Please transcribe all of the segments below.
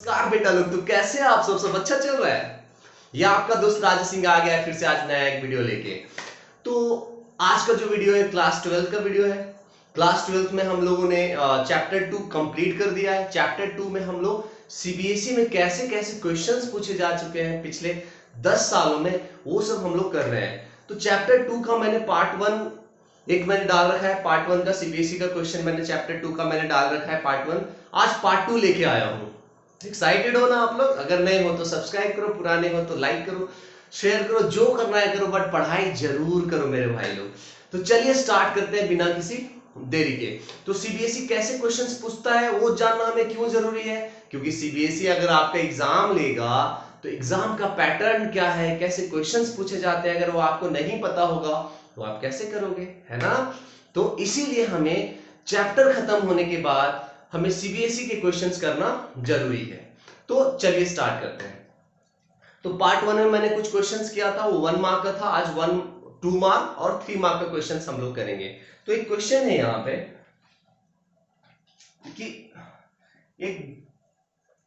नमस्कार बेटा लोग, तो कैसे हैं आप सब अच्छा चल रहा है। ये आपका दोस्त राज सिंह आ गया है फिर से आज नया एक वीडियो लेके। तो आज का जो वीडियो है क्लास 12 का वीडियो है। क्लास 12 में हम लोगों ने चैप्टर 2 कंप्लीट कर दिया है। चैप्टर 2 में हम लोग सीबीएसई में कैसे कैसे क्वेश्चंस पूछे जा चुके हैं पिछले 10 सालों में, वो सब हम लोग कर रहे हैं। तो चैप्टर 2 का मैंने पार्ट 1 एक मैंने डाल रखा है, पार्ट 1 का सीबीएसई का क्वेश्चन मैंने चैप्टर 2 का मैंने डाल रखा है पार्ट 1। आज पार्ट 2 लेके आया हूं। एक्साइटेड हो ना आप लोग? अगर नहीं हो तो सब्सक्राइब करो, पुराने हो तो लाइक करो, शेयर करो, जो करना है करो, बट पढ़ाई जरूर करो मेरे भाई लोग। तो चलिए स्टार्ट करते हैं बिना किसी देरी के। तो सीबीएसई कैसे क्वेश्चंस पूछता है वो जानना हमें क्यों जरूरी है? क्योंकि सीबीएसई अगर आपका एग्जाम लेगा तो एग्जाम का पैटर्न क्या है, कैसे क्वेश्चंस पूछे जाते हैं, अगर वो आपको नहीं पता होगा तो आप कैसे करोगे, है ना। तो इसीलिए हमें चैप्टर खत्म होने के बाद हमें सीबीएसई के क्वेश्चंस करना जरूरी है। तो चलिए स्टार्ट करते हैं। तो पार्ट 1 में मैंने कुछ क्वेश्चंस किया था, वो 1 मार्क का था। आज 2 मार्क और 3 मार्क का क्वेश्चंस हम लोग करेंगे। तो एक क्वेश्चन है यहां पे कि एक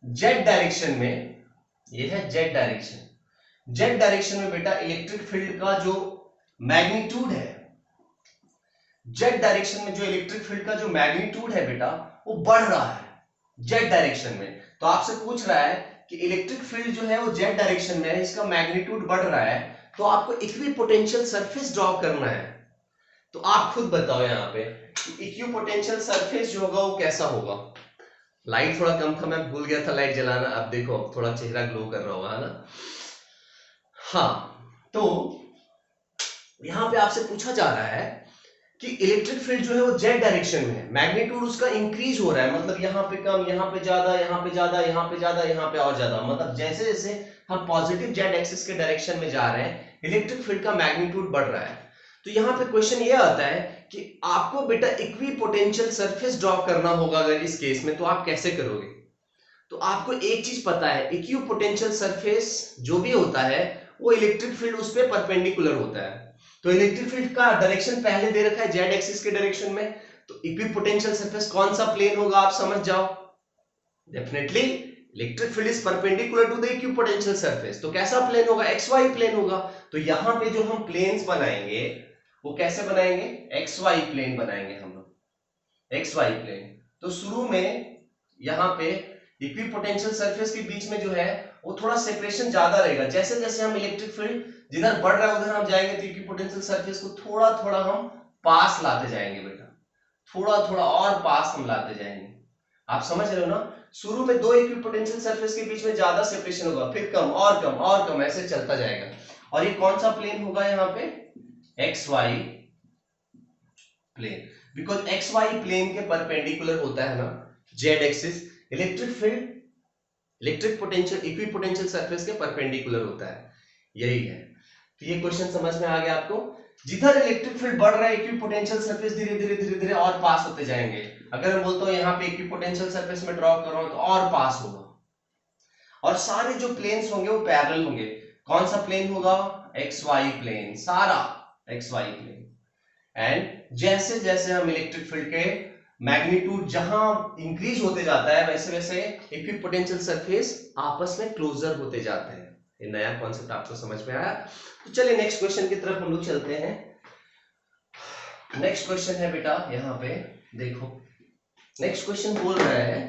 जेड डायरेक्शन में, ये है जेड डायरेक्शन, जेड डायरेक्शन में बेटा इलेक्ट्रिक फील्ड का जो मैग्नीट्यूड है, जेड डायरेक्शन में जो इलेक्ट्रिक फील्ड का जो मैग्नीट्यूड है बेटा वो बढ़ रहा है जेड डायरेक्शन में। तो आपसे पूछ रहा है कि इलेक्ट्रिक फील्ड जो है वो जेड डायरेक्शन में है, इसका मैग्नीट्यूड बढ़ रहा है, तो आपको इक्विपोटेंशियल सरफेस ड्रॉ करना है। तो आप खुद बताओ यहाँ पे इक्विपोटेंशियल सरफेस जो होगा वो कैसा होगा। लाइट थोड़ा कम था, मैं भूल गया था लाइट जलाना। अब देखो अब थोड़ा चेहरा ग्लो कर रहा होगा, है ना। हाँ, तो यहां पे आपसे पूछा जा रहा है कि इलेक्ट्रिक फील्ड जो है वो जेड डायरेक्शन में है, मैग्नीट्यूड उसका इंक्रीज हो रहा है, मतलब यहाँ पे कम, यहाँ पे ज्यादा, यहाँ पे ज्यादा, यहाँ पे ज्यादा, यहाँ पे और ज्यादा, मतलब जैसे जैसे हम पॉजिटिव जेड एक्सिस के डायरेक्शन में जा रहे हैं इलेक्ट्रिक फील्ड का मैग्नीट्यूड बढ़ रहा है। तो यहाँ पे क्वेश्चन ये आता है कि आपको बेटा इक्विपोटेंशियल सरफेस ड्रॉ करना होगा अगर इस केस में, तो आप कैसे करोगे। तो आपको एक चीज पता है, इक्विपोटेंशियल सरफेस जो भी होता है वो इलेक्ट्रिक फील्ड उस पर परपेंडिकुलर होता है। तो इलेक्ट्रिक फील्ड का डायरेक्शन पहले दे रखा है जेड एक्सिस के डायरेक्शन में, तो इक्विपोटेंशियल सरफेस कौन सा प्लेन होगा आप समझ जाओ। Definitely electric field is perpendicular to the equipotential surface, तो कैसा प्लेन होगा, एक्स वाई प्लेन होगा। तो यहां पे जो हम प्लेन्स बनाएंगे वो कैसे बनाएंगे, एक्स वाई प्लेन बनाएंगे हम लोग, एक्स वाई प्लेन। तो शुरू में यहां पे इक्विपोटेंशियल सरफेस के बीच में जो है वो थोड़ा सेपरेशन ज्यादा रहेगा, जैसे जैसे हम इलेक्ट्रिक फील्ड जिधर बढ़ रहा है उधर हम जाएंगे तो इक्विपोटेंशियल सरफेस को थोड़ा थोड़ा हम पास लाते जाएंगे बेटा, थोड़ा थोड़ा और पास हम लाते जाएंगे। आप समझ रहे हो ना। शुरू में दो इक्विपोटेंशियल सरफेस के बीच में ज्यादा सेपरेशन होगा, फिर कम और कम और कम, ऐसे चलता जाएगा। और ये कौन सा प्लेन होगा यहाँ पे, X Y plane, because X Y plane के परपेंडिकुलर होता है ना Z axis. Electric field, electric potential equipotential surface के परपेंडिकुलर होता है, यही है। तो ये क्वेश्चन समझ में आ गया आपको। जिधर इलेक्ट्रिक फील्ड बढ़ रहा है इक्विपोटेंशियल सरफेस धीरे धीरे धीरे धीरे और पास होते जाएंगे। अगर मैं बोलता हूं यहाँ पे इक्विपोटेंशियल सरफेस में ड्रॉ कर रहा हूं तो और पास होगा, और सारे जो प्लेन्स होंगे वो पैरेलल होंगे। कौन सा प्लेन होगा, एक्स वाई प्लेन, सारा एक्स वाई प्लेन। एंड जैसे जैसे हम इलेक्ट्रिक फील्ड के मैग्नीट्यूड जहां इंक्रीज होते जाता है वैसे वैसे इक्विपोटेंशियल सरफेस आपस में क्लोजर होते जाते हैं। ये नया कॉन्सेप्ट आपको समझ में आया। तो चलिए नेक्स्ट क्वेश्चन की तरफ हम लोग चलते हैं। नेक्स्ट क्वेश्चन है बेटा यहां पे देखो, नेक्स्ट क्वेश्चन बोल रहा है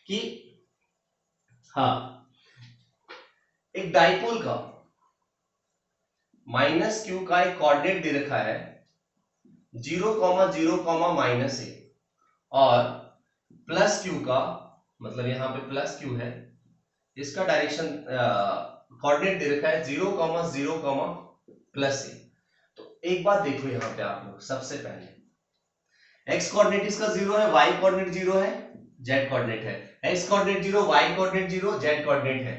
कि हाँ, एक डाइपोल का माइनस क्यू का एक कोऑर्डिनेट दे रखा है 0,0, माइनस ए, और प्लस क्यू का, मतलब यहां पे प्लस क्यू है, इसका डायरेक्शन कोऑर्डिनेट दे रखा है 0,0, प्लस ए। तो एक बात देखो यहां पे आप लोग, सबसे पहले एक्स कोऑर्डिनेट इसका 0 है, वाई कोऑर्डिनेट 0 है, जेड कोऑर्डिनेट है, X coordinate 0, Y coordinate 0, Z coordinate है।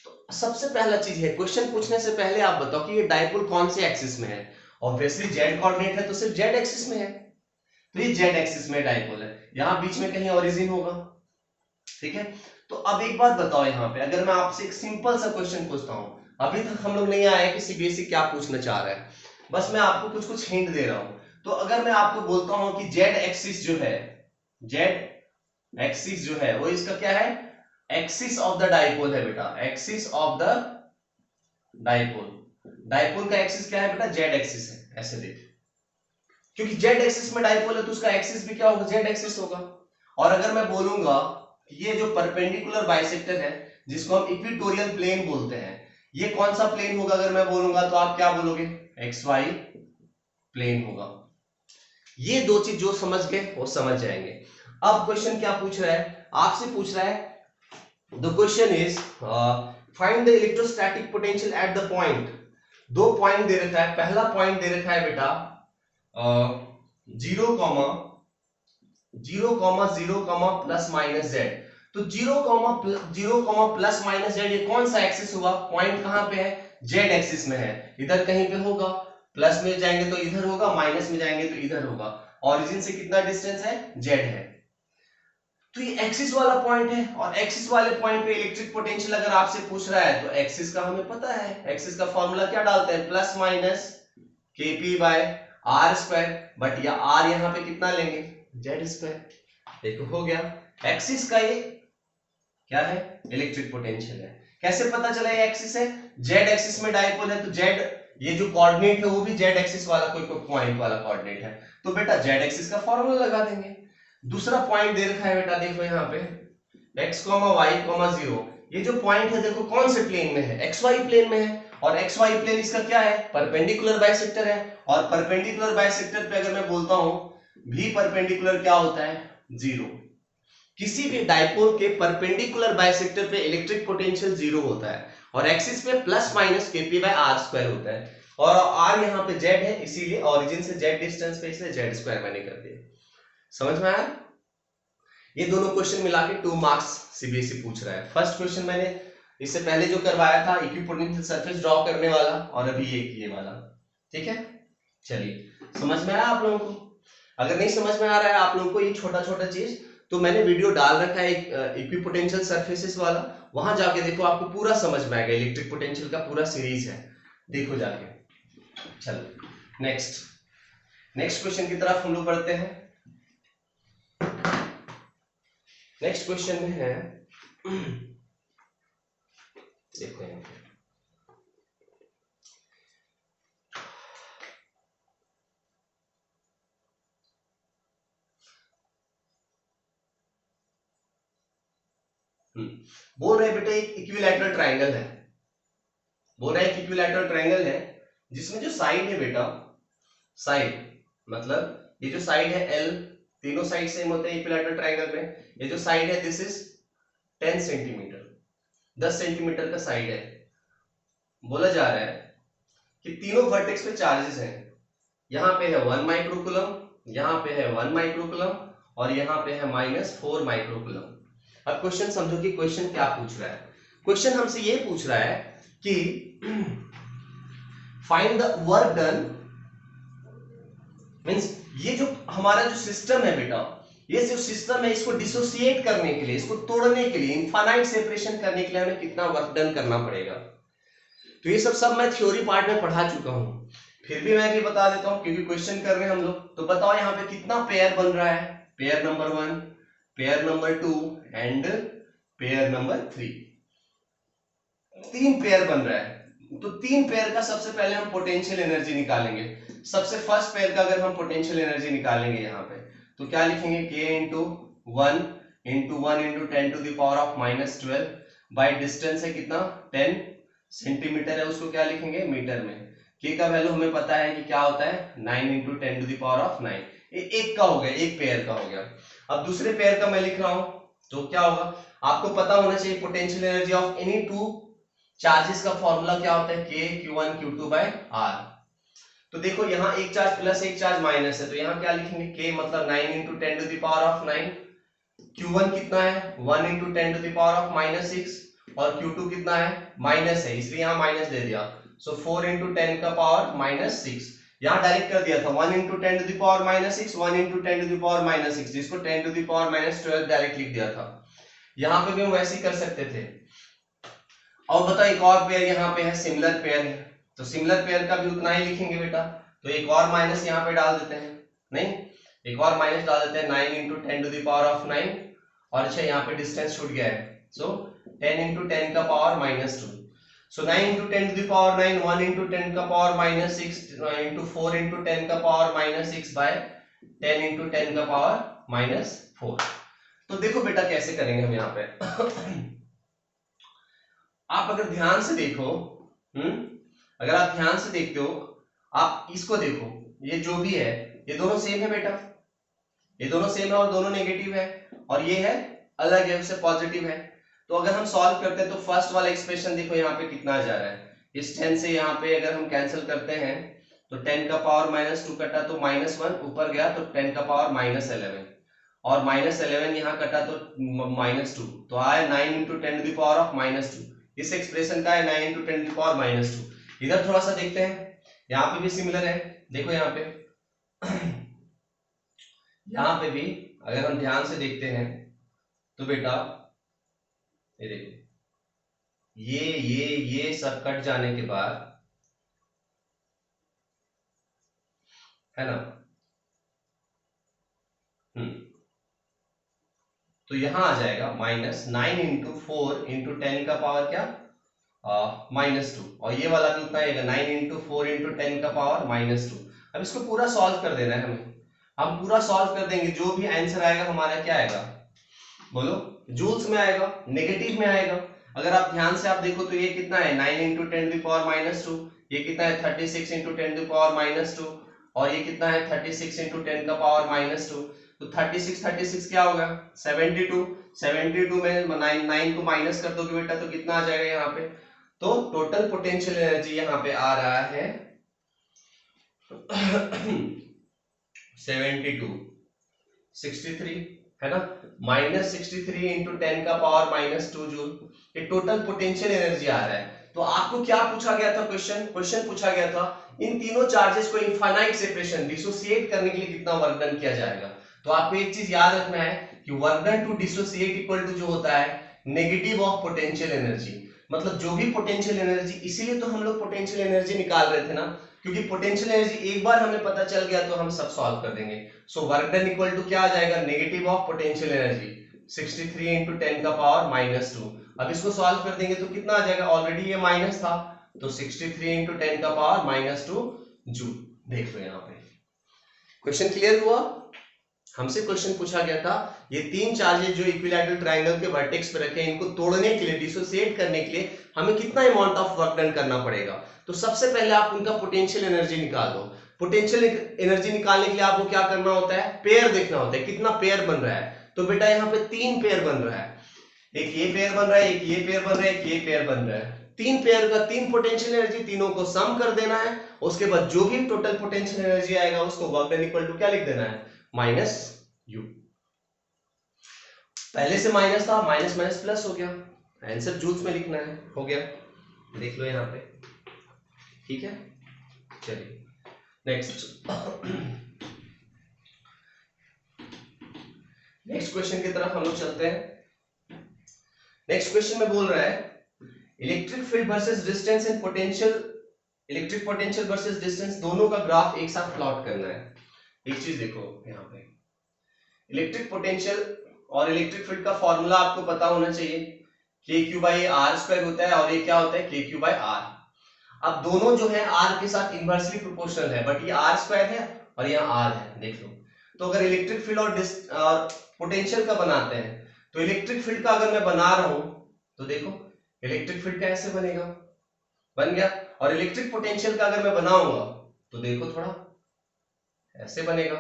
तो सबसे पहला चीज है, क्वेश्चन पूछने से पहले आप बताओ कि ये डाइपोल कौन से एक्सिस में है। ऑब्वियसली जेड कोऑर्डिनेट है तो सिर्फ जेड एक्सिस में है, तो ये जेड एक्सिस में डाइपोल है, यहां बीच में कहीं ओरिजिन होगा, ठीक है। तो अब एक बात बताओ यहां पे, अगर मैं आपसे एक सिंपल सा क्वेश्चन पूछता हूं, अभी तक हम लोग नहीं आया कि सीबीएसई क्या पूछना चाह रहा है, बस मैं आपको कुछ कुछ हिंट दे रहा हूं। तो अगर मैं आपको बोलता हूं कि जेड एक्सिस जो है, जेड एक्सिस जो है वो इसका क्या है, एक्सिस ऑफ द डाइपोल है बेटा, axis of the dipole. Dipole का एक्सिस क्या है बेटा, जेड एक्सिस है, ऐसे देख, क्योंकि जेड एक्सिस में डाइपोल है तो उसका एक्सिस भी क्या होगा, जेड एक्सिस होगा। और अगर मैं बोलूंगा कि ये जो परपेंडिकुलर बाइसेक्टर है जिसको हम इक्विटोरियल प्लेन बोलते हैं, ये कौन सा प्लेन होगा, अगर मैं बोलूंगा तो आप क्या बोलोगे, एक्स वाई प्लेन होगा। ये दो चीज जो समझ गए वो समझ जाएंगे। अब क्वेश्चन क्या पूछ रहा है, आपसे पूछ रहा है, the question is find the electrostatic potential at the point. दो पॉइंट दे रखा है, पहला पॉइंट दे रखा है बेटा 0, प्लस माइनस जेड। तो 0, प्लस माइनस जेड ये कौन सा एक्सिस हुआ, पॉइंट कहां पे है, जेड एक्सिस में है, इधर कहीं पे होगा, प्लस में जाएंगे तो इधर होगा, माइनस में जाएंगे तो इधर होगा। ऑरिजिन से कितना डिस्टेंस है, जेड है। तो ये एक्सिस वाला पॉइंट है, और एक्सिस वाले पॉइंट पे इलेक्ट्रिक पोटेंशियल अगर आपसे पूछ रहा है तो एक्सिस का हमें पता है, एक्सिस का फॉर्मूला क्या डालते हैं, plus minus kp by R square, but या आर यहाँ पे कितना लेंगे, जेड स्क्वायर। देखो हो गया, एक्सिस का ये क्या है, इलेक्ट्रिक पोटेंशियल है। कैसे पता चला ये एक्सिस है, जेड एक्सिस में डाइपोल है तो जेड, ये जो कोऑर्डिनेट है वो भी जेड एक्सिस वाला कोई पॉइंट वाला कोऑर्डिनेट है, तो बेटा जेड एक्सिस का फॉर्मूला लगा देंगे। दूसरा पॉइंट दे रखा है बेटा, देखो यहाँ पे x, y, 0, ये जो पॉइंट है देखो कौन से प्लेन में है, xy प्लेन में है, और xy प्लेन इसका क्या है, परपेंडिकुलर बाइसेक्टर है। और परपेंडिकुलर बाइसेक्टर पे अगर मैं बोलता हूं भी परपेंडिकुलर क्या होता है, 0। किसी भी डाइपोल के परपेंडिकुलर बाइसेक्टर पे इलेक्ट्रिक पोटेंशियल 0 होता है, और एक्सिस पे plus minus kp by R square होता है, और r यहाँ पे z है, इसीलिए ओरिजिन से z डिस्टेंस पे इसलिए z स्क्वायर मैंने कर दिया। समझ में आया? ये दोनों क्वेश्चन मिला के 2 मार्क्स सीबीएसई पूछ रहा है। फर्स्ट क्वेश्चन मैंने इससे पहले जो करवाया था इक्विपोटेंशियल सरफेस ड्रॉ करने वाला, और अभी ये वाला, ठीक है। चलिए समझ में आया आप लोगों को? अगर नहीं समझ में आ रहा है आप लोगों को ये छोटा छोटा चीज, तो मैंने वीडियो डाल रखा है इक्विपोटेंशियल सरफेसेस वाला, वहां जाके देखो, आपको पूरा समझ में आएगा। इलेक्ट्रिक पोटेंशियल का पूरा सीरीज है, देखो जाके। चलो नेक्स्ट क्वेश्चन की तरफ हम लोग बढ़ते हैं। नेक्स्ट क्वेश्चन में है, देखो यहाँ पे बोल रहे बेटा एक इक्विलैटरल ट्रायंगल है, बोल रहा है एक इक्विलैटरल ट्रायंगल है जिसमें जो साइड है बेटा, साइड मतलब ये जो साइड है L, तीनों साइड सेम होते हैं इक्विलैटरल ट्रायंगल में। ये जो साइड है दिस इज 10 सेंटीमीटर, 10 सेंटीमीटर का साइड है। बोला जा रहा है कि तीनों वर्टेक्स पे चार्जेस हैं, यहाँ पे है 1 माइक्रोकूलम, यहाँ पे है 1 माइक्रोकूलम, और यहाँ पे है -4 माइक्रोकूलम। अब क्वेश्चन समझो कि क्वेश्चन क्या पूछ रहा है। क्वेश्चन हमसे ये पूछ रहा है कि find the work done, means ये जो हमारा जो सिस्टम है बेटा, ये जो सिस्टम है इसको डिसोसिएट करने के लिए, इसको तोड़ने के लिए, इनफाइनाइट सेपरेशन करने के लिए हमें कितना वर्क डन करना पड़ेगा। तो ये सब मैं थ्योरी पार्ट में पढ़ा चुका हूं, फिर भी मैं भी बता देता हूं क्योंकि क्वेश्चन कर रहे हैं हम लोग। तो बताओ यहाँ पे कितना पेयर बन रहा है, pair number 1, pair number 2 and pair number 3, 3 pair बन रहा है। तो 3 पेयर का सबसे पहले हम पोटेंशियल एनर्जी निकालेंगे। सबसे फर्स्ट पेयर का अगर हम पोटेंशियल एनर्जी निकालेंगे यहाँ पे, तो क्या लिखेंगे, k into 1 into 1 into 10 to the power of -12 by distance है कितना 10 सेंटीमीटर है, उसको क्या लिखेंगे मीटर में। k का वैल्यू हमें पता है कि क्या होता है 9 into 10 to the power of 9। ये एक का हो गया, एक पेयर का हो गया। अब दूसरे पेयर का मैं लिख रहा हूं तो क्या होगा, आपको पता होना चाहिए potential energy of any two charges का फॉर्मूला क्या होता है, k q1 q2 by r। तो देखो यहाँ एक चार्ज प्लस एक चार्ज माइनस है, तो यहाँ क्या लिखेंगे, k मतलब 9 into 10 to the power of 9, q1 कितना है 1 into 10 to the power of -6, और q2 कितना है माइनस है इसलिए यहाँ माइनस दे दिया, सो 4 इंटू 10 का पावर -6। यहाँ डायरेक्ट कर दिया था 1 into 10 to the power -6, 1 into 10 to the power -6, जिसको 10 टू द पावर -12 डायरेक्ट लिख दिया था। यहाँ पे भी हम वैसे ही कर सकते थे। और बताओ एक और पेयर यहाँ पे है, सिमिलर पेयर है, तो सिमिलर पेयर का भी उतना ही लिखेंगे बेटा। तो एक और माइनस यहाँ पे डाल देते हैं, नहीं एक और माइनस डाल देते हैं, 9 into 10 to the power of 9, और अच्छा यहाँ पे डिस्टेंस छूट गया है, सो 10 इंटू 10 का power -2, so 9 into 10 to the power 9, 1 into 10 का पावर -6 इंटू 4 इंटू 10 का पावर -6 बाय 10 इंटू 10 का पावर -4। तो देखो बेटा कैसे करेंगे हम यहाँ पे आप अगर ध्यान से देखो, अगर आप ध्यान से देखते हो, आप इसको देखो, ये जो भी है ये दोनों सेम है बेटा, ये दोनों सेम है और दोनों नेगेटिव है, और ये है अलग है, उससे पॉजिटिव है। तो अगर हम सॉल्व करते हैं तो फर्स्ट वाला एक्सप्रेशन देखो यहाँ पे कितना आ जा रहा है, इस 10 से यहाँ पे अगर हम कैंसिल करते हैं तो 10 का पावर -2 कटा तो -1 ऊपर गया तो 10 का पावर -11 और -11 यहाँ कटा तो -2, तो आया 9 into 10 to the power of -2। इस एक्सप्रेशन का है 9 इंटू 10 टू द पावर -2। इधर थोड़ा सा देखते हैं, यहाँ पे भी सिमिलर है, देखो यहाँ पे यहाँ पे भी अगर हम ध्यान से देखते हैं तो बेटा ये देखो, ये सब कट जाने के बाद है ना, तो यहां आ जाएगा -9 इंटू 4 इंटू 10 का पावर क्या -2, और ये वाला भी उतना आएगा 9 इंटू 4 इंटू 10 का पावर -2। अब इसको पूरा सॉल्व कर देना है हमें, हम पूरा सॉल्व कर देंगे, जो भी आंसर आएगा हमारा क्या आएगा बोलो, जूल्स में आएगा, नेगेटिव में आएगा। अगर आप ध्यान से आप देखो तो ये कितना है 9 इंटू 10 टू द पावर -2, ये कितना है 36 इंटू 10 टू द पावर -2, और ये कितना है 36 इंटू 10 का पावर -2, तो 36 क्या होगा 72, 72 में 9 को माइनस कर दोगे बेटा तो कितना आ जाएगा यहाँ पे, तो टोटल पोटेंशियल एनर्जी यहाँ पे आ रहा है 72, 63 है ना, -63 इंटू 10 का पावर -2 जूल, ये टोटल पोटेंशियल एनर्जी आ रहा है। तो आपको क्या पूछा गया था, क्वेश्चन पूछा गया था इन तीनों चार्जेस को इनफाइनाइट सेपरेशन डिसोसिएट करने के लिए कितना वर्क डन किया जाएगा। तो आपको एक चीज याद रखना है कि work done to dissociate equal to जो होता है नेगेटिव ऑफ पोटेंशियल एनर्जी, मतलब जो भी पोटेंशियल एनर्जी, इसीलिए तो हम लोग पोटेंशियल एनर्जी निकाल रहे थे ना, क्योंकि पोटेंशियल एनर्जी एक बार हमें पता चल गया तो हम सब सॉल्व कर देंगे। So work done equal to क्या आ जाएगा, negative of potential energy 63 into 10 का पावर -2। अब इसको सॉल्व कर देंगे तो कितना आ जाएगा, ऑलरेडी ये माइनस था तो 63 इंटू 10 का पावर -2 जूल। देख लो यहाँ पे क्वेश्चन क्लियर हुआ। हमसे क्वेश्चन पूछा गया था ये तीन चार्जेस जो इक्विलैटरल ट्रायंगल के वर्टेक्स पे रखे हैं, इनको तोड़ने के लिए, डिसोसिएट करने के लिए हमें कितना अमाउंट ऑफ वर्क डन करना पड़ेगा। तो सबसे पहले आप उनका पोटेंशियल एनर्जी निकाल दो। पोटेंशियल एनर्जी निकालने के लिए आपको क्या करना होता है, पेयर देखना होता है, कितना पेयर बन रहा है। तो बेटा यहाँ पे 3 पेयर बन रहा है, एक ये पेयर बन रहा है, एक ये पेयर बन रहा है, एक ये पेयर बन रहा है। 3 पेयर का 3 पोटेंशियल एनर्जी, तीनों को सम कर देना है। उसके बाद जो भी टोटल पोटेंशियल एनर्जी आएगा उसको वर्क डन इक्वल टू क्या लिख देना है, माइनस यू। पहले से माइनस था, माइनस माइनस प्लस हो गया, आंसर जूल्स में लिखना है, हो गया। देख लो यहाँ पे, ठीक है। चलिए नेक्स्ट क्वेश्चन की तरफ हम लोग चलते हैं। नेक्स्ट क्वेश्चन में बोल रहा है electric field versus distance and potential, electric potential versus distance दोनों का ग्राफ एक साथ प्लॉट करना है। एक चीज देखो यहाँ पे, इलेक्ट्रिक पोटेंशियल और इलेक्ट्रिक फील्ड का फॉर्मूला आपको पता होना चाहिए, KQ/R² होता है और ये क्या होता है KQ/R। अब दोनों जो है R के साथ इनवर्सली प्रोपोर्शनल है, बट ये R² है और यहाँ R है, देख लो। तो अगर इलेक्ट्रिक फील्ड और पोटेंशियल का बनाते हैं तो इलेक्ट्रिक फील्ड का अगर मैं बना रहा हूं तो देखो इलेक्ट्रिक फील्ड का ऐसे बनेगा, बन गया, और इलेक्ट्रिक पोटेंशियल का अगर मैं बनाऊंगा तो देखो थोड़ा ऐसे बनेगा।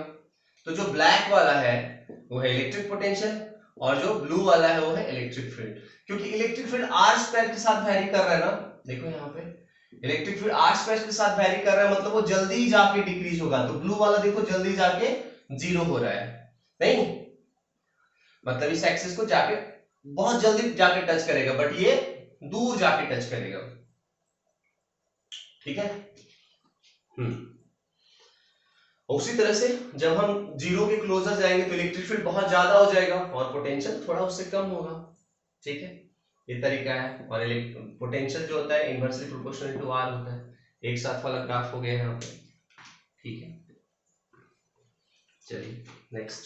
तो जो ब्लैक वाला है वो है इलेक्ट्रिक पोटेंशियल और जो ब्लू वाला है वो है इलेक्ट्रिक फील्ड। क्योंकि इलेक्ट्रिक फील्ड R² के साथ वैरी कर रहा है ना, देखो यहाँ पे इलेक्ट्रिक फील्ड R² के साथ वैरी कर रहा है, मतलब वो जल्दी जाके डिक्रीज होगा। तो ब्लू वाला देखो जल्दी जाके 0 हो रहा है, नहीं मतलब इस एक्सिस को जाके बहुत जल्दी जाके टच करेगा, बट ये दूर जाके टच करेगा, ठीक है। उसी तरह से जब हम 0 के क्लोजर जाएंगे तो इलेक्ट्रिक फील्ड बहुत ज्यादा हो जाएगा और पोटेंशियल थोड़ा उससे कम होगा, ठीक है। ये तरीका है। और पोटेंशियल जो होता है इनवर्सली प्रोपोर्शनल टू R होता है। एक साथ वाला ग्राफ हो गया यहाँ पे, ठीक है। चलिए नेक्स्ट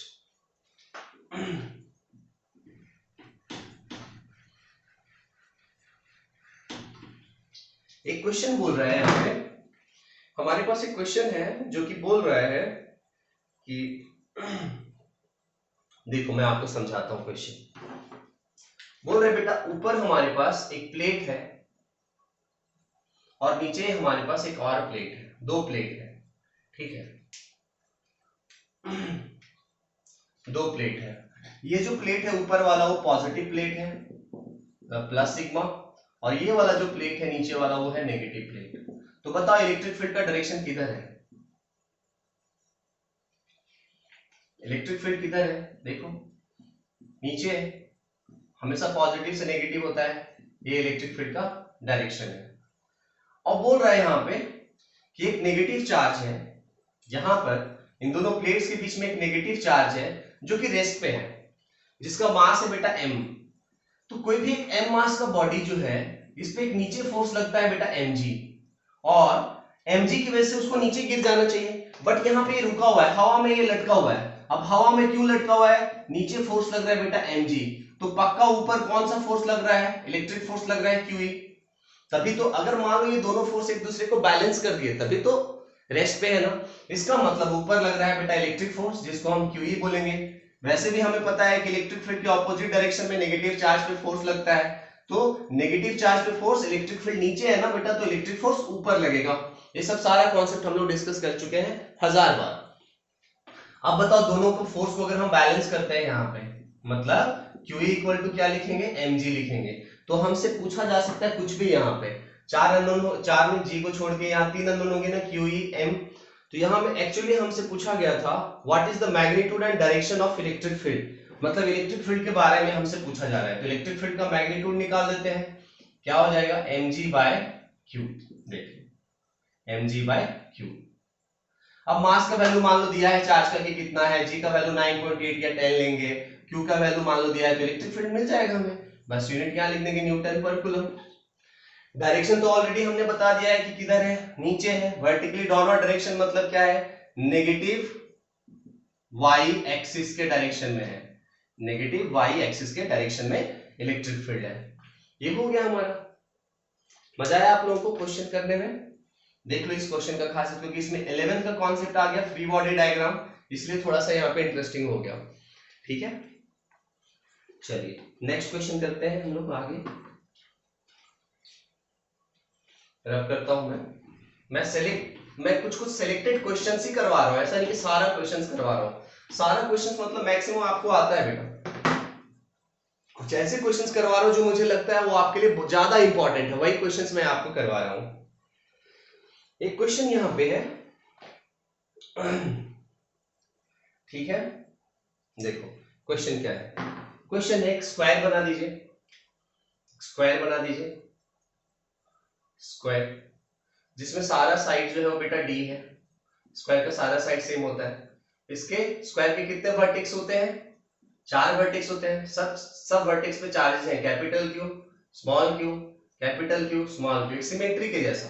एक क्वेश्चन बोल रहा है यहाँ पे, हमारे पास एक क्वेश्चन है जो कि बोल रहा है कि देखो मैं आपको समझाता हूं क्वेश्चन। बोल रहे बेटा ऊपर हमारे पास एक प्लेट है और नीचे हमारे पास एक और प्लेट है, दो प्लेट है, ठीक है। दो प्लेट है, ये जो प्लेट है ऊपर वाला वो पॉजिटिव प्लेट है प्लस सिग्मा, और ये वाला जो प्लेट है नीचे वाला वो है नेगेटिव प्लेट। तो बताओ इलेक्ट्रिक फील्ड का डायरेक्शन किधर है? इलेक्ट्रिक फील्ड किधर है? देखो नीचे, हमेशा पॉजिटिव से नेगेटिव होता है, ये इलेक्ट्रिक फील्ड का डायरेक्शन है। और बोल रहा है यहाँ पे कि एक नेगेटिव चार्ज है, यहां पर इन दोनों प्लेट्स के बीच में एक नेगेटिव चार्ज है जो कि रेस्ट पे है, जिसका मास है बेटा m। तो कोई भी एक m मास का बॉडी जो है इस पे एक नीचे फोर्स लगता है बेटा mg, और mg की वजह से उसको नीचे गिर जाना चाहिए, बट यहाँ पे ये रुका हुआ है, हवा में ये लटका हुआ है। अब हवा में क्यों लटका हुआ है? नीचे फोर्स लग रहा है बेटा mg, तो पक्का ऊपर कौन सा फोर्स लग रहा है? इलेक्ट्रिक फोर्स लग रहा है QE। तभी तो अगर मान लो ये दोनों फोर्स एक दूसरे को बैलेंस कर दिए तभी तो रेस्ट पे है ना, इसका मतलब ऊपर लग रहा है बेटा इलेक्ट्रिक फोर्स जिसको हम QE बोलेंगे। वैसे भी हमें पता है कि इलेक्ट्रिक फील्ड के ऑपोजिट डायरेक्शन में नेगेटिव चार्ज पे फोर्स लगता है, तो नेगेटिव चार्ज पे फोर्स, इलेक्ट्रिक फील्ड नीचे है ना बेटा, तो इलेक्ट्रिक फोर्स ऊपर लगेगा। ये सब सारा कॉन्सेप्ट हम लोग डिस्कस कर चुके हैं 1000 बार। अब बताओ दोनों को फोर्स को अगर हम बैलेंस करते हैं यहाँ पे, मतलब QE इक्वल टू क्या लिखेंगे? mg लिखेंगे। तो हमसे पूछा जा सकता है कुछ भी, यहाँ पे चार अननोन, चार में g को छोड़ के यहाँ तीन अननोन होंगे ना, QE m। तो यहाँ में एक्चुअली हमसे पूछा गया था what is the magnitude and direction of electric field, मतलब इलेक्ट्रिक फील्ड के बारे में हमसे पूछा जा रहा है। तो इलेक्ट्रिक फील्ड का मैग्नीट्यूड निकाल देते हैं, क्या हो जाएगा? mg by q। देखिए mg बाय q। अब मास का वैल्यू मान लो दिया है चार्ज का कि कितना है, g का वैल्यू 9.8 या 10 लेंगे, q का वैल्यू मान लो दिया है, तो इलेक्ट्रिक फील्ड मिल जाएगा हमें। बस यूनिट क्या लिख देंगे? न्यूटन पर कूलम। डायरेक्शन तो ऑलरेडी हमने बता दिया है कि किधर है, नीचे है, वर्टिकली डाउनवर्ड डायरेक्शन मतलब क्या है? नेगेटिव वाई एक्सिस के डायरेक्शन में है, नेगेटिव वाई एक्सिस के डायरेक्शन में इलेक्ट्रिक फील्ड है। ये हो गया हमारा। मजा आया आप लोगों को क्वेश्चन करने में? देख लो इस क्वेश्चन का खासियत, क्योंकि इसमें 11 का कॉन्सेप्ट आ गया, फ्री बॉडी डायग्राम, इसलिए थोड़ा सा यहाँ पे इंटरेस्टिंग हो गया। ठीक है, चलिए नेक्स्ट क्वेश्चन करते हैं हम लोग आगे। रब करता हूं मैं कुछ सेलेक्टेड क्वेश्चंस ही करवा रहा हूं, ऐसा नहीं कि सारा क्वेश्चंस करवा रहा हूं। सारा क्वेश्चंस मतलब मैक्सिमम आपको आता है बेटा, कुछ ऐसे क्वेश्चंस करवा रहा हूं जो मुझे लगता है वो आपके लिए ज्यादा इंपॉर्टेंट है, वही क्वेश्चंस मैं आपको करवा रहा हूं। एक क्वेश्चन यहां पे है, ठीक है, देखो क्वेश्चन क्या है। क्वेश्चन है स्क्वायर बना दीजिए, स्क्वायर बना दीजिए, स्क्वायर जिसमें सारा साइड जो है वो बेटा d है, स्क्वायर का सारा साइड सेम होता है। इसके स्क्वायर के कितने वर्टेक्स होते हैं? 4 वर्टेक्स होते हैं। सब वर्टेक्स पे चार्जेस हैं, capital Q, small q, capital Q, small q, symmetry के जैसा,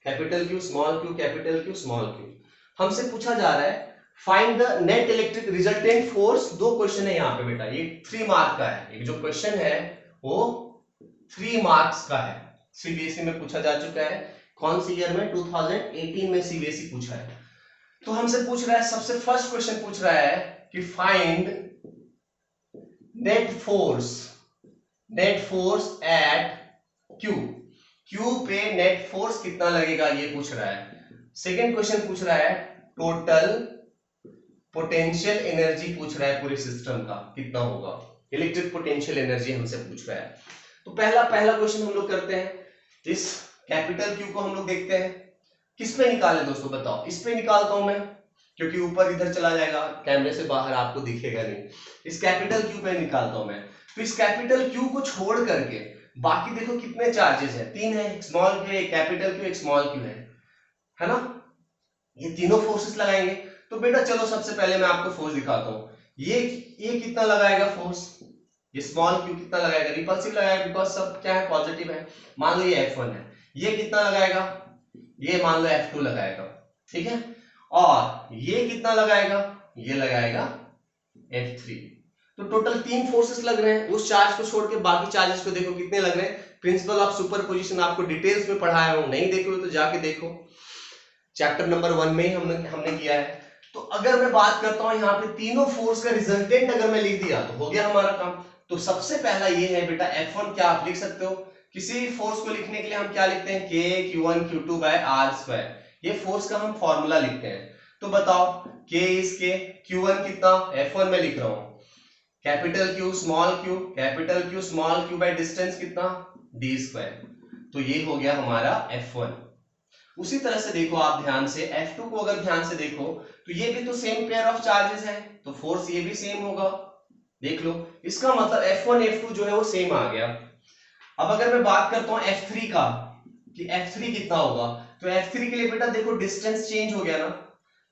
capital Q, small q, capital Q, small q। हमसे पूछा जा रहा है find the net electric resultant force. दो क्वेश्चन है यहाँ पे बेटा, ये 3 मार्क का है, एक जो क्वेश्चन है वो 3 मार्क्स का है, सीबीएसई में पूछा जा चुका है। कौन सी ईयर में? 2018 में सीबीएसई पूछा है। तो हमसे पूछ रहा है, सबसे फर्स्ट क्वेश्चन पूछ रहा है कि find net force at Q, Q पे नेट फोर्स कितना लगेगा ये पूछ रहा है। सेकंड क्वेश्चन पूछ रहा है टोटल पोटेंशियल एनर्जी पूछ रहा है पूरे सिस्टम का कितना होगा, इलेक्ट्रिक पोटेंशियल एनर्जी हमसे पूछ रहा है। तो पहला क्वेश्चन हम लोग करते हैं, इस कैपिटल Q को हम लोग देखते हैं किस पे निकाले दोस्तों, बताओ। इस पे निकालता हूं मैं, क्योंकि ऊपर इधर चला जाएगा, कैमरे से बाहर आपको दिखेगा नहीं। इस कैपिटल Q पे निकालता हूं मैं। तो इस कैपिटल Q को छोड़ करके बाकी देखो कितने चार्जेस हैं, 3 है, एक स्मॉल q, एक कैपिटल Q, एक स्मॉल q है ना। ये तीनों फोर्सेस लगाएंगे। तो बेटा चलो सबसे पहले मैं आपको फोर्स दिखाता हूं। ये कितना लगाएगा फोर्स, ये स्मॉल q कितना लगाएगा? रिपल्सिव लगाएगा, बिकॉज सब क्या है? पॉजिटिव है। मान लो ये F1 है, ये कितना लगाएगा? ये मान लो F2 लगाएगा, ठीक है। और ये कितना लगाएगा? ये लगाएगा F3। तो टोटल 3 फोर्सेस लग रहे हैं। उस चार्ज को छोड़ के बाकी चार्जेस को देखो कितने लग रहे हैं। प्रिंसिपल ऑफ सुपरपोजिशन आपको डिटेल्स में पढ़ाया हूं, नहीं देखे हो तो जाके देखो, चैप्टर नंबर 1 में ही हमने किया है। तो अगर मैं बात करता हूं यहाँ पे तीनों फोर्स का रिजल्टेंट अगर मैं लिख दिया तो हो गया हमारा काम। तो सबसे पहला ये है बेटा F1, क्या आप लिख सकते हो? किसी भी फोर्स को लिखने के लिए हम क्या लिखते हैं? K Q1 Q2 by R square, ये फोर्स का हम फॉर्मूला लिखते हैं। तो बताओ K इज K, Q1 कितना? F1 में लिख रहा हूं, capital Q small q, capital Q small q by distance कितना? D square. तो ये हो गया हमारा F1। उसी तरह से देखो आप ध्यान से F2 को अगर ध्यान से देखो तो ये भी तो सेम पेयर ऑफ चार्जेस है, तो फोर्स ये भी सेम होगा। देख लो, इसका मतलब F1 F2 जो है वो सेम आ गया। अब अगर मैं बात करता हूं F3 का कि F3 कितना होगा, तो F3 के लिए बेटा देखो डिस्टेंस चेंज हो गया ना।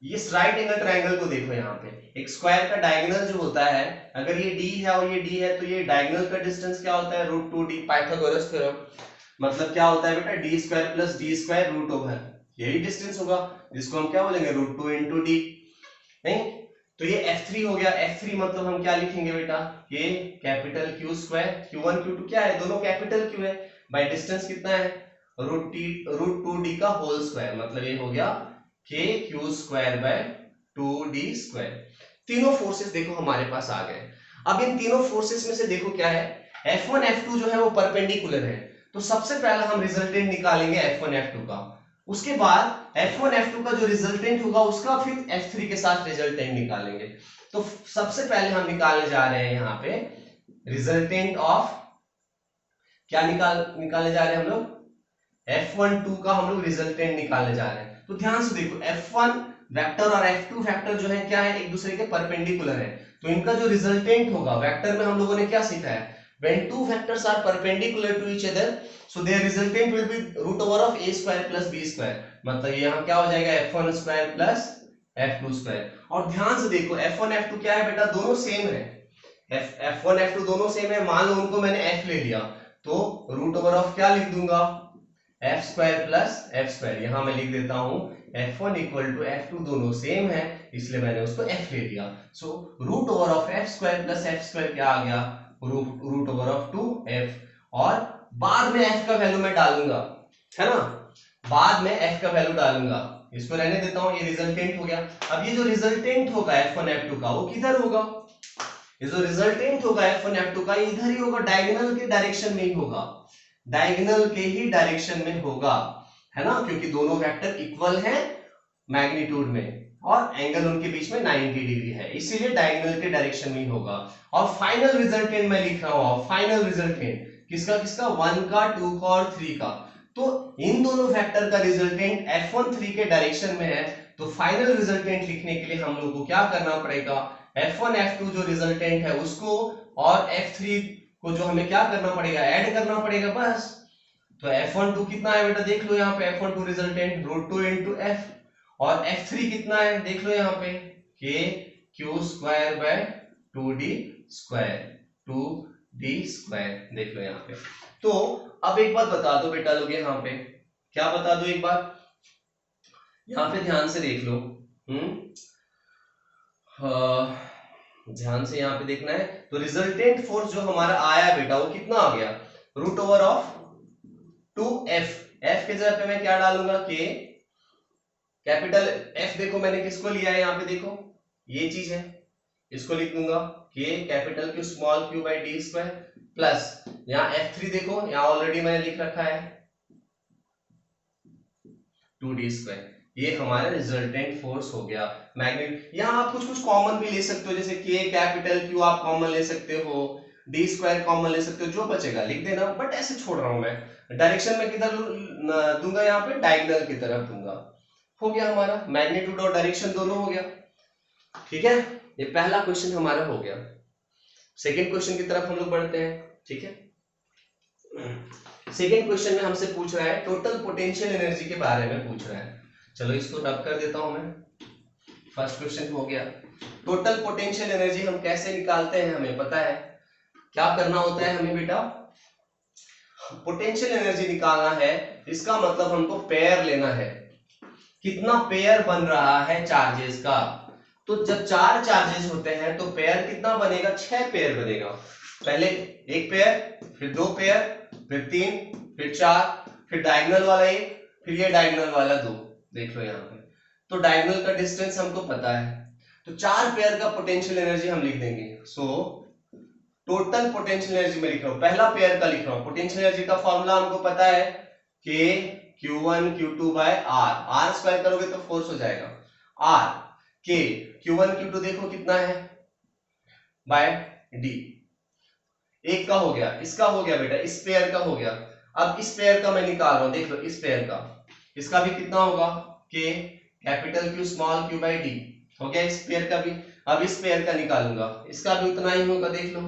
ये राइट एंगल ट्रायंगल को देखो, यहाँ पे एक स्क्वायर का डायगोनल जो होता है, अगर ये D है और ये D है तो ये डायगोनल का डिस्टेंस क्या होता है? √2D, Pythagoras theorem. मतलब क्या होता है बेटा? D square plus D square root over, यही डिस्टेंस होगा, जिसको हम क्या बोलेंगे? √2 इंटू D। नहीं, तो ये F3 हो गया। F3 मतलब हम क्या लिखेंगे बेटा? K capital Q square, Q1 Q2 क्या है? दोनों कैपिटल Q है, बाय डिस्टेंस कितना है? √2D का होल स्क्वायर, मतलब ये हो गया K Q square by 2D square. तीनों फोर्सेस देखो हमारे पास आ गए। अब इन तीनों फोर्सेस में से देखो क्या है, F1 F2 जो है वो परपेंडिकुलर है, तो सबसे पहला हम रिजल्टेंट निकालेंगे F1 F2 का। उसके बाद F1 F2 का जो रिजल्टेंट होगा उसका फिर F3 के साथ रिजल्टेंट निकालेंगे। तो सबसे पहले हम निकालने जा रहे हैं यहाँ पे रिजल्टेंट ऑफ, क्या निकालने जा रहे हैं हम लोग? F1 2 का हम लोग रिजल्टेंट निकालने जा रहे हैं। तो ध्यान से देखो, F1 वेक्टर और F2 वेक्टर जो है क्या है? एक दूसरे के परपेंडिकुलर है, तो इनका जो रिजल्टेंट होगा, वेक्टर में हम लोगों ने क्या सीखा है? When two vectors are perpendicular to each other, so their resultant will be root over of a square plus b square। मतलब यहाँ क्या हो जाएगा? F1 square plus F2 square. और ध्यान से देखो F1 F2 क्या है बेटा? दोनों सेम है। F1 F2 दोनों सेम है। मान लो उनको मैंने F ले लिया, तो रूट ओवर ऑफ क्या लिख दूंगा? F square plus F square. यहाँ मैं लिख देता हूँ F1 इक्वल टू F2, दोनों सेम है इसलिए मैंने उसको F ले लिया। So root over of F square plus F square क्या आ गया? Root over of 2F। और बाद में F का वैल्यू मैं डालूंगा, है ना? बाद में F का वैल्यू डालूंगा, इसको रहने देता हूं, ये रिजल्टेंट हो गया। अब ये जो रिजल्टेंट होगा F1 F2 का, वो किधर होगा? ये जो रिजल्टेंट होगा F1 F2 का, ये इधर ही होगा, डायगोनल के डायरेक्शन में ही होगा, डायगोनल के ही डायरेक्शन में होगा, है ना? क्योंकि दोनों वेक्टर इक्वल हैं मैग्नीट्यूड में और एंगल उनके बीच में 90 डिग्री है, इसीलिए डायगोनल के डायरेक्शन में ही होगा। और फाइनल रिजल्टेंट मैं लिख रहा हूं, फाइनल रिजल्टेंट किसका किसका? 1 का, 2 का और 3 का। तो इन दोनों फैक्टर का रिजल्टेंट F1 3 के डायरेक्शन में है, तो फाइनल रिजल्टेंट लिखने के लिए हम लोग को क्या करना पड़ेगा? F1 F2 जो रिजल्टेंट है उसको और F3 को जो हमें क्या करना पड़ेगा? ऐड करना पड़ेगा, बस। तो F1 2 कितना है बेटा? देख लो यहाँ पे F1 2 रिजल्टेंट √2 इंटू F, और F3 कितना है? देख लो यहाँ पे K Q square by 2D square, 2D square, देख लो यहाँ पे। तो अब एक बात बता दो बेटा लोग, यहाँ पे क्या बता दो एक बात, यहाँ पे ध्यान से देख लो। ध्यान से यहाँ पे देखना है। तो रिजल्टेंट फोर्स जो हमारा आया बेटा, वो कितना आ गया? Root over of 2F। F के जगह पे मैं क्या डालूंगा? K capital F। देखो मैंने किसको लिया है यहाँ पे, देखो ये चीज है, इसको लिख दूंगा K capital Q small q by D square plus यहाँ F3 देखो, यहाँ ऑलरेडी मैंने लिख रखा है 2D स्क्वायर। ये हमारा रिजल्टेंट फोर्स हो गया मैग्नेट। यहाँ आप कुछ कुछ कॉमन भी ले सकते हो, जैसे K कैपिटल Q आप कॉमन ले सकते हो, D स्क्वायर कॉमन ले सकते हो, जो बचेगा लिख देना, बट ऐसे छोड़ रहा हूं मैं। डायरेक्शन में किधर दूंगा? यहाँ पे डायगोनल की तरफ दूंगा। हो गया हमारा मैग्नीट्यूड और डायरेक्शन दोनों हो गया, ठीक है? ये पहला क्वेश्चन हमारा हो गया। सेकंड क्वेश्चन की तरफ हम लोग बढ़ते हैं, ठीक है? सेकंड क्वेश्चन में हमसे पूछ रहा है टोटल पोटेंशियल एनर्जी के बारे में पूछ रहा है। चलो इसको रब कर देता हूं मैं। फर्स्ट क्वेश्चन हो गया, टोटल पोटेंशियल एनर्जी हम कैसे निकालते हैं? हमें पता है क्या करना होता है हमें बेटा? पोटेंशियल एनर्जी निकालना है, इसका मतलब हमको पेयर लेना है, कितना पेयर बन रहा है चार्जेस का। तो जब 4 चार्जेस होते हैं तो पेयर कितना बनेगा, 6 पेयर बनेगा। पहले एक पेयर, फिर 2 पेयर, फिर 3, फिर 4, फिर डायगोनल वाला 1, फिर ये डायगोनल वाला 2। देख लो यहाँ पे, तो डायगोनल का डिस्टेंस हमको पता है, तो 4 पेयर का पोटेंशियल एनर्जी हम लिख देंगे। सो टोटल पोटेंशियल एनर्जी में लिख रहा हूं, पहला पेयर का लिख रहा हूं। पोटेंशियल एनर्जी का फॉर्मूला हमको पता है कि Q1 Q2 by R, R square करोगे तो फोर्स हो जाएगा R के Q1 Q2 देखो कितना है बाय D। एक का हो गया, इसका हो गया बेटा, इस पेयर का हो गया। अब इस पेयर का मैं निकाल रहा हूं, देख लो इस पेयर का, इसका भी कितना होगा के capital Q small q by D हो गया इस पेयर का भी। अब इस पेयर का निकालूंगा, इसका भी उतना ही होगा, देख लो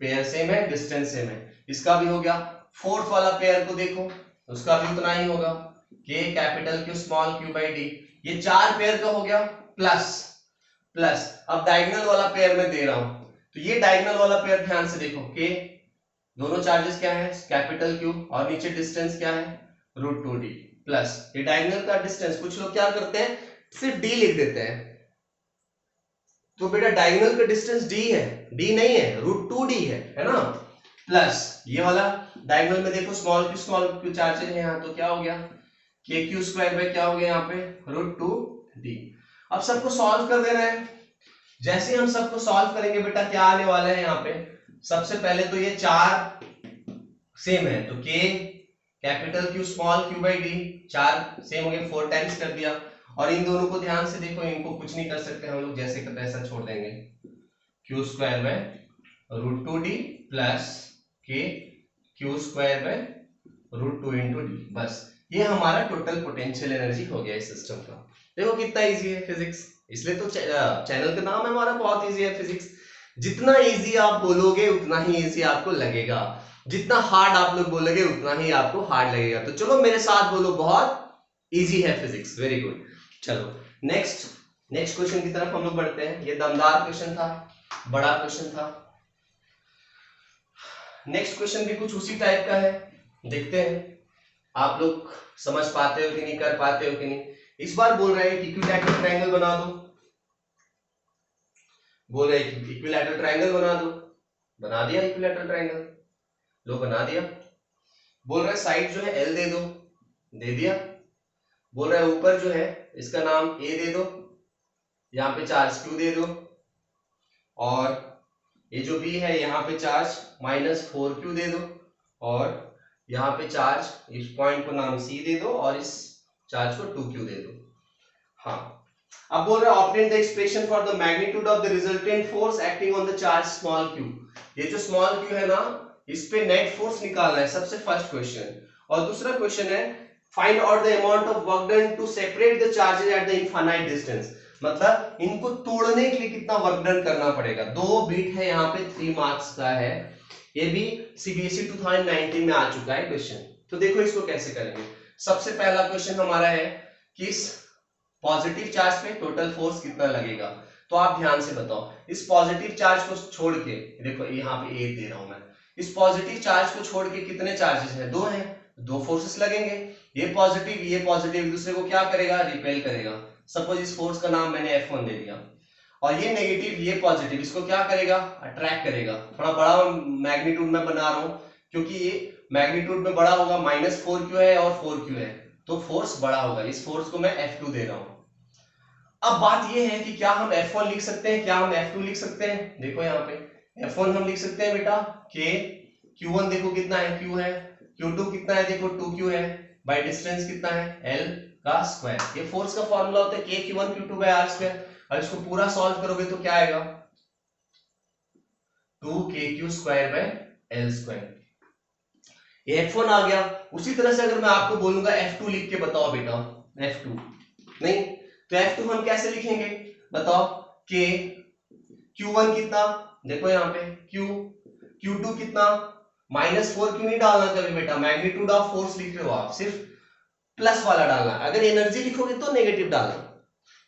पेयर सेम है, डिस्टेंस सेम है, इसका भी हो गया। फोर्थ वाला पेयर को देखो, उसका भी उतना ही होगा के capital Q small q by D। ये 4 पेयर का हो गया प्लस प्लस। अब डायगोनल वाला पेयर में दे रहा हूं, तो ये डायगोनल वाला पेयर ध्यान से देखो के दोनों चार्जेस क्या है कैपिटल Q और नीचे डिस्टेंस क्या है √2d प्लस ये डायगोनल का डिस्टेंस। कुछ लोग क्या करते हैं सिर्फ d लिख देते हैं, तो बेटा डायगोनल का डिस्टेंस d है, d नहीं है √2d है ना। प्लस ये वाला डायगोनल में देखो स्मॉल q चार्जेस है यहाँ, तो क्या हो गया के क्यू स्क्वायर बाय क्या हो गया यहाँ पे √2d। अब सबको सॉल्व कर देना है। जैसे हम सबको सॉल्व करेंगे बेटा क्या आने वाला है यहाँ पे, सबसे पहले तो ये 4 सेम है तो k capital Q small q by D 4 same हो गए, 4 टाइम्स कर दिया। और इन दोनों को ध्यान से देखो, इनको कुछ नहीं कर सकते हम लोग, जैसे का तैसा छोड़ देंगे। q square by √2d plus k q square by √2 into d, बस ये हमारा टोटल पोटेंशियल एनर्जी हो गया इस सिस्टम का। देखो कितना इजी है फिजिक्स, इसलिए तो चैनल का नाम है हमारा, बहुत इजी है फिजिक्स। जितना इजी आप बोलोगे उतना ही इजी आपको लगेगा, जितना हार्ड आप लोग बोलोगे उतना ही आपको हार्ड लगेगा। तो चलो मेरे साथ बोलो, बहुत इजी है फिजिक्स, वेरी गुड। चलो नेक्स्ट क्वेश्चन की तरफ हम लोग बढ़ते हैं। ये दमदार क्वेश्चन था, बड़ा क्वेश्चन था। नेक्स्ट क्वेश्चन भी कुछ उसी टाइप का है, देखते हैं आप लोग समझ पाते हो कि नहीं, कर पाते हो कि नहीं। इस बार बोल रहे हैं कि इक्विलैटरल ट्रायंगल बना दो, बोल रहे हैं कि इक्विलैटरल ट्रायंगल बना दो। बना दिया इक्विलैटरल ट्रायंगल, लो बना दिया। बोल रहे साइड जो है L दे दो, दे दिया। बोल रहे ऊपर जो है इसका नाम A दे दो, यहाँ पे चार्ज Q दे दो, और ये जो B है यहाँ पे चार्ज -4Q दे दो, और यहाँ पे चार्ज इस पॉइंट को नाम C दे दो, और इस चार्ज को 2Q दे दो। हाँ, अब बोल रहा है obtain the expression for the magnitude of the resultant force acting on the charge small q। ये जो स्मॉल q है ना, इस पे नेट फोर्स निकालना है, सबसे फर्स्ट क्वेश्चन। और दूसरा क्वेश्चन है find out the amount of work done to separate the charges at the infinite distance. मतलब इनको तोड़ने के लिए कितना वर्क डन करना पड़ेगा। 2 बीट है यहाँ पे, 3 मार्क्स का है, ये भी CBSE 2019 में आ चुका है क्वेश्चन। तो देखो इसको कैसे करेंगे। सबसे पहला क्वेश्चन हमारा है कि इस पॉजिटिव चार्ज पे टोटल फोर्स कितना लगेगा। तो आप ध्यान से बताओ, इस पॉजिटिव चार्ज को छोड़ के, देखो यहाँ पे A दे रहा हूं मैं, इस पॉजिटिव चार्ज को छोड़ के कितने चार्जेस हैं, 2 हैं, 2 फोर्सेस लगेंगे। ये पॉजिटिव एक दूसरे को क्या करेगा, रिपेल करेगा। सपोज इस फोर्स का नाम मैंने F1 दे दिया, और ये नेगेटिव ये पॉजिटिव इसको क्या करेगा, अट्रैक्ट करेगा। थोड़ा बड़ा मैग्नीट्यूड में बना रहा हूं क्योंकि ये मैग्नीट्यूड में बड़ा होगा, -4Q है और 4Q है, तो फोर्स बड़ा होगा। इस फोर्स को मैं F2 दे रहा हूं। अब बात ये है कि क्या हम F1 लिख सकते हैं, क्या हम F2 लिख सकते हैं। देखो यहाँ पे F1 हम लिख सकते हैं बेटा के Q1 देखो कितना है, Q है, Q2 कितना है, देखो 2Q है, बाय डिस्टेंस कितना है L का स्क्वायर। ये फोर्स का फॉर्मूला होता है K Q1 Q2 by R square. और इसको पूरा सॉल्व करोगे तो क्या आएगा 2KQ square by L square. ये F1 आ गया। उसी तरह से अगर मैं आपको बोलूंगा F2 लिख के बताओ बेटा, F2 नहीं तो F2 हम कैसे लिखेंगे बताओ, K Q1 कितना, देखो यहाँ पे Q Q2 कितना, -4Q नहीं डालना कभी बेटा, मैग्नीट्यूड ऑफ फोर्स लिख रहे हो आप, सिर्फ प्लस वाला डालना। अगर एनर्जी लिखोगे तो नेगेटिव डालना,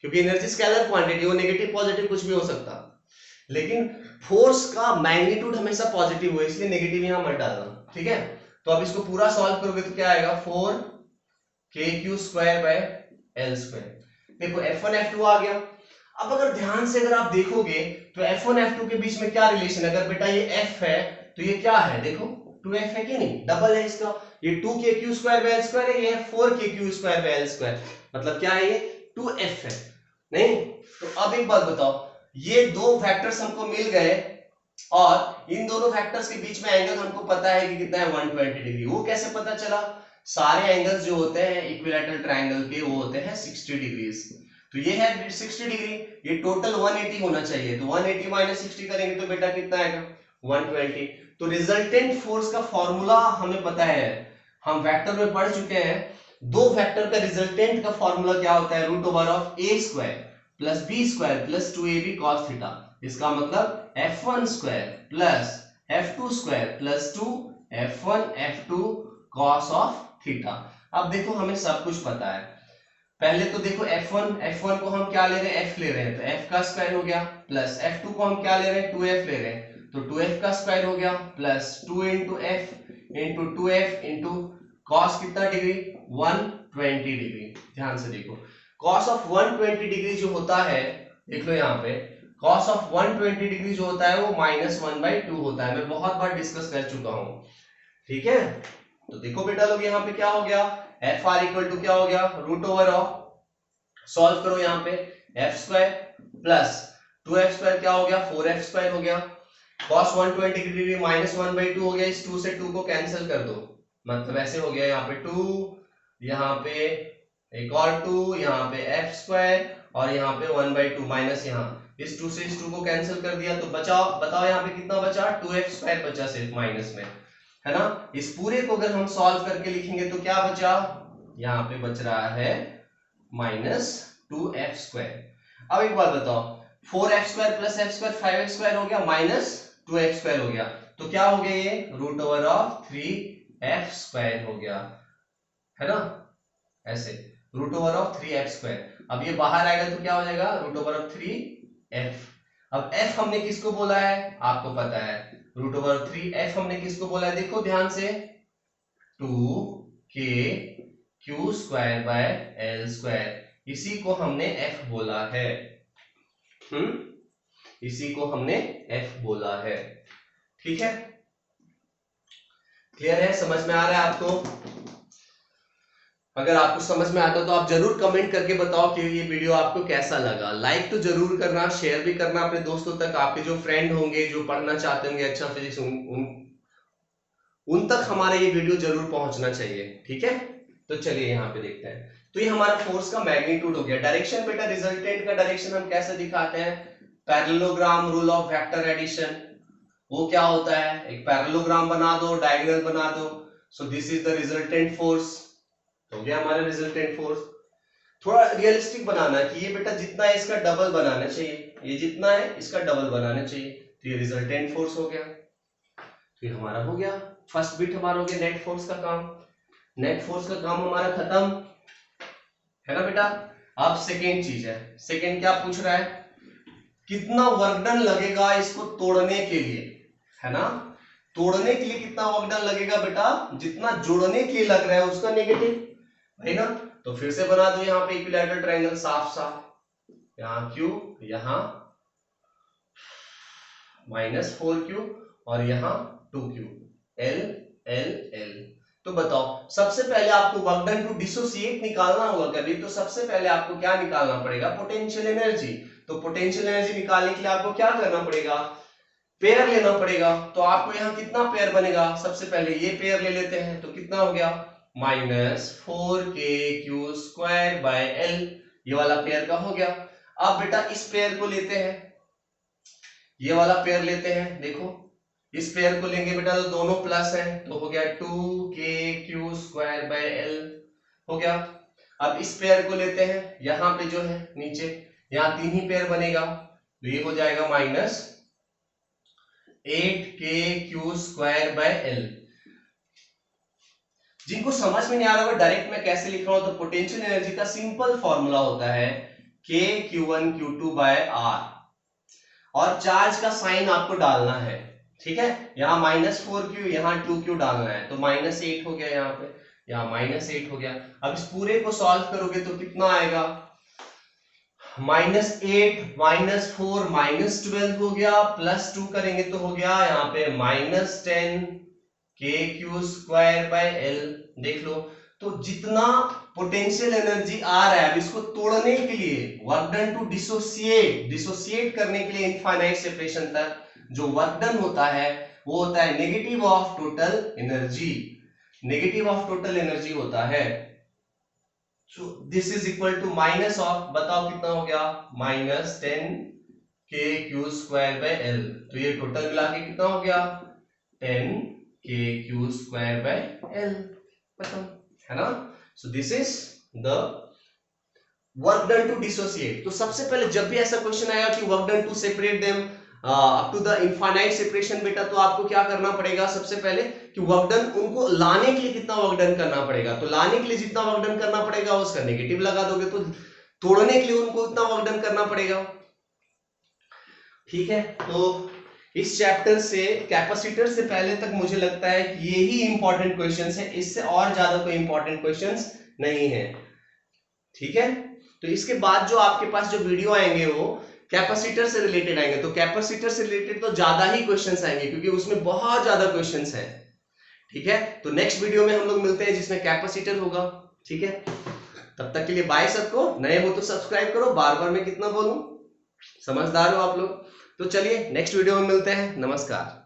क्योंकि एनर्जी स्केलर क्वांटिटी, वो नेगेटिव पॉजिटिव कुछ भी हो सकता, लेकिन फोर्स का मैग्नीट्यूड हमेशा पॉजिटिव हो, इसलिए नेगेटिव यहां मत डालना, ठीक है। तो अब इसको पूरा सॉल्व करोगे तो क्या आएगा 4KQ square by L square. देखो F1 F2 आ गया। अब अगर ध्यान से अगर आप देखोगे तो F1 F2 के बीच में क्या रिलेशन है, अगर बेटा ये F है तो ये क्या है, देखो 2F है कि नहीं, डबल है इसका, ये 2k² बाय l स्क्वायर है, ये 4k² बाय l स्क्वायर, मतलब क्या है, ये 2F है नहीं। तो अब एक बात बताओ, ये दो वेक्टर्स हमको मिल गए और इन दोनों वेक्टर्स के बीच में एंगल हमको पता है कि कितना है 120 डिग्री। वो कैसे पता चला, सारे एंगल्स जो होते हैं इक्विलैटरल ट्रायंगल के वो होते हैं 60 डिग्रीज। तो ये है 60 डिग्री, ये टोटल 180 होना चाहिए, तो 180 माइनस 60 करेंगे तो बेटा कितना आएगा 120। तो रिजल्टेंट फोर्स का फॉर्मूला हमें पता है, हम वेक्टर में पढ़ चुके हैं, दो वेक्टर का रिजल्टेंट का फॉर्मूला क्या होता है, root over of a square plus b square plus 2ab cos theta. इसका मतलब f1 square plus f2 square plus 2 f1 f2 cos of theta. अब देखो हमें सब कुछ पता है, पहले तो देखो f1 को हम क्या ले रहे हैं, f ले रहे हैं, तो f का स्क्वायर हो गया, प्लस f2 को हम क्या ले रहे हैं, 2f ले रहे हैं, तो 2f का स्क्वायर हो गया, plus 2 into f into 2f into cos कितना डिग्री 120 डिग्री। ध्यान से देखो कॉस ऑफ 120 डिग्री जो होता है, देख लो यहाँ पे कॉस ऑफ 120 डिग्री जो होता है वो -1/2 होता है, मैं बहुत बार डिस्कस कर चुका हूं, ठीक है। तो देखो बेटा लोग यहाँ पे क्या हो गया, एफ आर इक्वल टू क्या हो गया, रूट ओवर ऑफ, सॉल्व करो यहाँ पे F square plus 2f square क्या हो गया 4f स्क्वायर हो गया, cos 120 डिग्री -1/2 हो गया, इस 2 से 2 को कैंसिल कर दो, मतलब ऐसे हो गया यहाँ पे 2, यहाँ पे एक और 2, यहाँ पे f स्क्वायर और यहाँ पे 1/2 माइनस, यहाँ इस 2 से इस 2 को कैंसिल कर दिया, तो बचाओ बताओ यहाँ पे कितना बचा, 2f स्क्वायर बचा सिर्फ माइनस में, है ना। इस पूरे को अगर हम सॉल्व करके लिखेंगे तो क्या बचा, यहाँ पे बच रहा है -2f स्क्वायर। अब एक बात बताओ 4f square plus f square 5f square हो गया माइनस 2f स्क्वायर हो गया, तो क्या हो गया ये root over of 3f square हो गया, है ना, ऐसे root over of 3f square. अब ये बाहर आएगा तो क्या हो जाएगा रूट ओवर ऑफ 3f। अब f हमने किसको बोला है, आपको पता है रूट ओवर 3f हमने किसको बोला है, देखो ध्यान से 2k² square by l square, इसी को हमने f बोला है, इसी को हमने f बोला है, ठीक है, क्लियर है, समझ में आ रहा है आपको। अगर आपको समझ में आता तो आप जरूर कमेंट करके बताओ कि ये वीडियो आपको कैसा लगा, लाइक तो जरूर करना, शेयर भी करना अपने दोस्तों तक, आपके जो फ्रेंड होंगे जो पढ़ना चाहते होंगे अच्छा फिजिक्स, उन तक हमारा ये वीडियो जरूर पहुंचना चाहिए, ठीक है। तो चलिए यहाँ पे देखते हैं, तो ये हमारा फोर्स का मैग्नीट्यूड हो गया। डायरेक्शन बेटा, रिजल्टेंट का डायरेक्शन हम कैसे दिखाते हैं, parallelogram rule of vector addition, वो क्या होता है, एक पैरेललोग्राम बना दो, डायगोनल बना दो, सो this is the resultant force, हो गया हमारा रिजल्टेंट फोर्स। थोड़ा रियलिस्टिक बनाना है कि ये बेटा जितना है इसका डबल बनाना चाहिए, ये जितना है इसका डबल बनाना चाहिए, तो ये रिजल्टेंट फोर्स हो गया, तो ये हमारा हो गया फर्स्ट बिट, हमारा हो गया नेट फोर्स का काम, नेट फोर्स का काम हमारा खत्म, है ना बेटा। अब सेकेंड चीज है, सेकेंड क्या पूछ रहा है, कितना वर्कडन लगेगा इसको तोड़ने के लिए, है ना, तोड़ने के लिए कितना वर्कडन लगेगा बेटा, जितना जोड़ने के लिए लग रहा है उसका नेगेटिव, है ना। तो फिर से बना दो यहाँ पे इक्विलैटरल ट्रायंगल साफ साफ, यहाँ Q, यहाँ -4Q और यहाँ 2Q, L L L। तो बताओ सबसे पहले आपको वर्क डन टू डिसोसिएट निकालना होगा कभी, तो सबसे पहले आपको क्या निकालना पड़ेगा, पोटेंशियल एनर्जी। तो पोटेंशियल एनर्जी निकालने के लिए आपको क्या करना पड़ेगा, पेयर लेना पड़ेगा। तो आपको यहाँ कितना पेयर बनेगा, सबसे पहले ये पेयर ले लेते हैं, तो कितना हो गया -4k² स्क्वायर बाय l, ये वाला पेयर का हो गया। अब बेटा इस पेयर को लेते हैं, ये वाला पेयर लेते हैं, देखो इस पेयर को लेंगे बेटा तो दोनों प्लस है, तो हो गया 2k² स्क्वायर बाय l हो गया। अब इस पेयर को लेते हैं, यहां पे जो है नीचे यहाँ 3 ही पेयर बनेगा, तो ये हो जाएगा -8k² स्क्वायर बाय l। जिनको समझ में नहीं आ रहा होगा डायरेक्ट मैं कैसे लिख रहा हूं, तो पोटेंशियल एनर्जी का सिंपल फॉर्मूला होता है k q1 q2 r, और चार्ज का साइन आपको डालना है, ठीक है। यहाँ -4q, यहाँ 2q डालना है, तो -8 हो गया, यहाँ पे यहाँ -8 हो गया। अब इस पूरे को सॉल्व करोगे तो कितना आएगा -8 -4 -12 हो गया, +2 करेंगे तो हो गया यहाँ पे -10 kq²/L। देख लो, तो जितना पोटेंशियल एनर्जी आ रहा है, अब इसको तोड़ने के लिए वर्क डन टू डिसोसिएट करने के लिए इनफाइनाइट सेपरेशन तक जो वर्क डन होता है वो होता है negative of total energy. Negative of total energy होता है। So this is equal to minus of, बताओ कितना हो गया, -10 kq²/L। तो ये टोटल मिला के कितना हो गया, 10 kq²/L, खत्म, है ना। So this is the work done to dissociate. तो सबसे पहले जब भी ऐसा क्वेश्चन आएगा कि work done to separate them up to the infinite separation, बेटा तो आपको क्या करना पड़ेगा सबसे पहले कि वर्क डन उनको लाने के लिए कितना वर्क डन करना पड़ेगा। तो लाने के लिए जितना वर्क डन करना पड़ेगा उसका नेगेटिव लगा दोगे, तो तोड़ने के लिए उनको उतना वर्क डन करना पड़ेगा। ठीक है, तो इस चैप्टर से कैपेसिटर से पहले तक मुझे लगता है कि यही इंपॉर्टेंट क्वेश्चंस है, इससे और ज्यादा कोई इंपॉर्टेंट क्वेश्चंस नहीं है। ठीक है, तो इसके बाद जो आपके पास जो वीडियो आएंगे वो कैपेसिटर से रिलेटेड आएंगे। तो कैपेसिटर से रिलेटेड तो ज्यादा ही क्वेश्चंस आएंगे क्योंकि उसमें बहुत ज्यादा क्वेश्चंस हैं। ठीक है, तो नेक्स्ट वीडियो में हम लोग मिलते हैं जिसमें कैपेसिटर होगा। ठीक है, तब तक के लिए बाय सबको। नए हो तो सब्सक्राइब करो, बार बार मैं कितना बोलूं, समझदार हो आप लोग। तो चलिए नेक्स्ट वीडियो में मिलते हैं, नमस्कार।